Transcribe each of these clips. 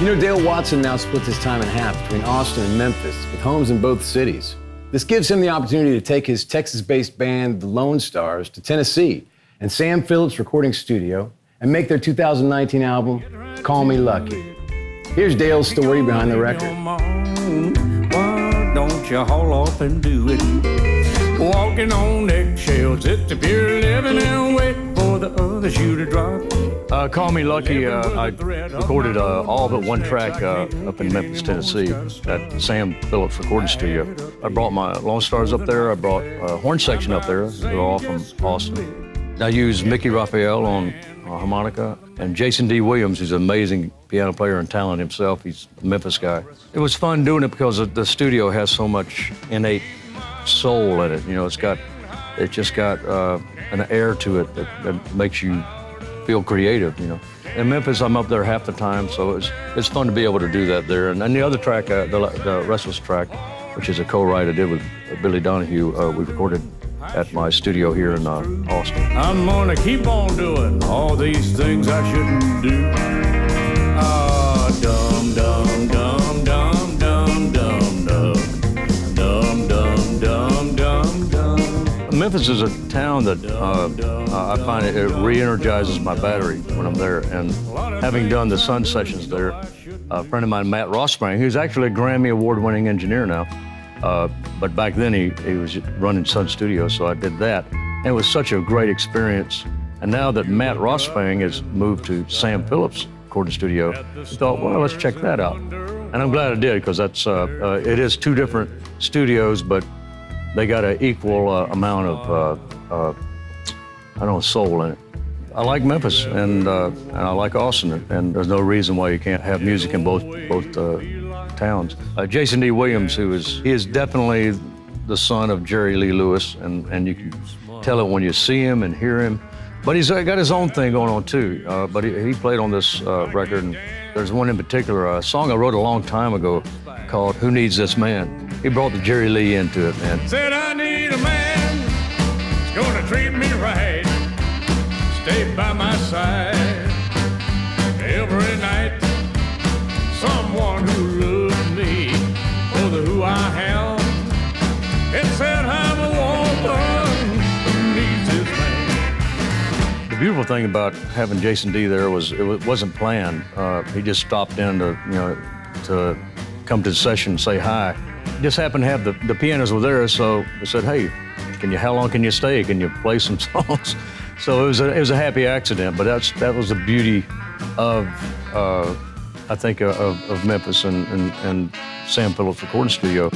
You know, Dale Watson now splits his time in half between Austin and Memphis, with homes in both cities. This gives him the opportunity to take his Texas-based band, the Lone Stars, to Tennessee and Sam Phillips Recording Studio and make their 2019 album, Call Me Lucky. Here's Dale's story behind the record. Why don't you haul off and do it? Walking on eggshells, it's a pure living and wait for the other shoe to drop. Call Me Lucky, I recorded all but one track up in Memphis, Tennessee at Sam Phillips Recording Studio. I brought my Lone Stars up there, I brought a horn section up there, they're all from Austin. I used Mickey Raphael on harmonica, and Jason D. Williams, who's an amazing piano player and talent himself, he's a Memphis guy. It was fun doing it because the studio has so much innate soul in it. You know, it's just got an air to it that makes you feel creative, you know. In Memphis, I'm up there half the time, so it's fun to be able to do that there. And then the other track, the Restless track, which is a co-write I did with Billy Donahue, we recorded at my studio here in Austin. I'm gonna keep on doing all these things I shouldn't do. Ah, dum dum dum dum dum dum dum dum dum dum dum. Memphis is a town that I find it re-energizes my battery when I'm there. And having done the Sun sessions there, a friend of mine, Matt Ross-Spang, who's actually a Grammy Award-winning engineer now, but back then he was running Sun Studios, so I did that. And it was such a great experience. And now that Matt Ross-Spang has moved to Sam Phillips Recording Studio, I thought, well, let's check that out. And I'm glad I did, because that's it is two different studios, but they got an equal amount of, soul in it. I like Memphis and I like Austin, and there's no reason why you can't have music in both towns. Jason D. Williams, he is definitely the son of Jerry Lee Lewis, and you can tell it when you see him and hear him. But he's got his own thing going on too. But he played on this record, and there's one in particular, a song I wrote a long time ago called "Who Needs This Man?" He brought the Jerry Lee into it, man. Said I need a man who's gonna treat me right, stay by my side every night. Someone who loves me for who I am. It said I'm a woman who needs this man. The beautiful thing about having Jason D there was it wasn't planned. He just stopped in to come to the session and say hi. Just happened to have the pianos were there, so I said, hey, how long can you stay? Can you play some songs? So it was a happy accident, but that was the beauty of I think of Memphis and Sam Phillips Recording Studio.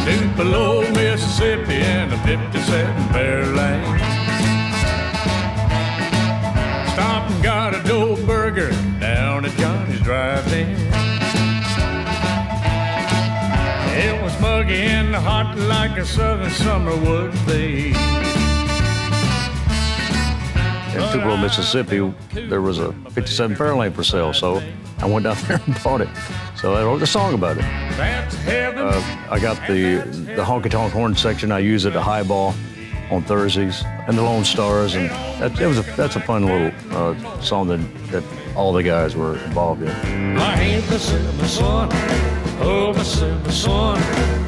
Deep below Mississippi and a 57 Fairlane. Stopped and got a dough burger down at Johnny's Drive-In. It was muggy and hot like a southern summer would be. In Tupelo, Mississippi, there was a 57 Fairlane for sale, so I went down there and bought it. So I wrote a song about it. That's heaven. I got the honky-tonk horn section. I use it to highball on Thursdays, and the Lone Stars, and that's a fun little song that all the guys were involved in. I ain't the silver son, oh the silver son.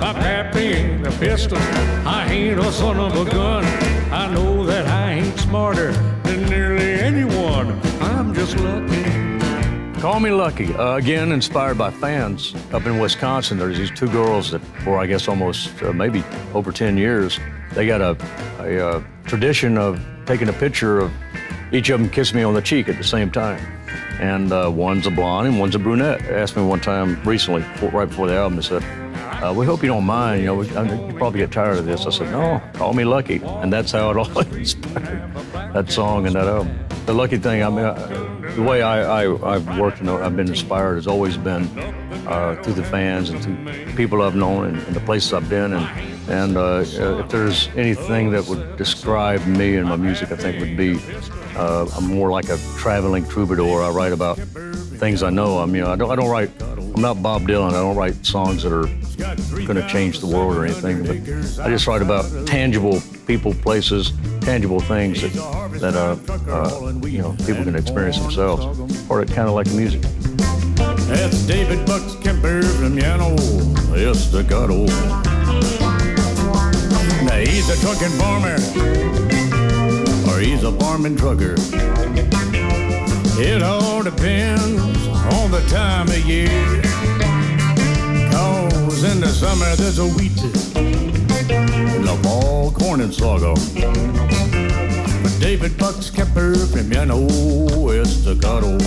I'm happy in a pistol. I ain't a son of a gun. I know that I ain't smarter than nearly anyone. I'm just lucky. Call Me Lucky, again inspired by fans up in Wisconsin. There's these two girls that, for I guess almost maybe over 10 years, they got a tradition of taking a picture of each of them kissing me on the cheek at the same time. And one's a blonde and one's a brunette. They asked me one time recently, right before the album, they said, we hope you don't mind, you probably get tired of this. I said, no, call me Lucky. And that's how it all inspired, that song and that album. The lucky thing, the way I've worked and I've been inspired has always been through the fans and through people I've known and the places I've been. And if there's anything that would describe me and my music, I think would be I'm more like a traveling troubadour. I write about things I know. I don't write. I'm not Bob Dylan. I don't write songs that are going to change the world or anything. But I just write about tangible people, places, tangible things that people can experience themselves, or kind of like the music. That's David Bucks Kemper from Yano, Estacado. Now he's a trucking farmer, or he's a farming trucker. It all depends on the time of year. 'Cause in the summer there's a wheat, in the fall corn and sorghum. But David Bucks Kemper from Yano, Estacado.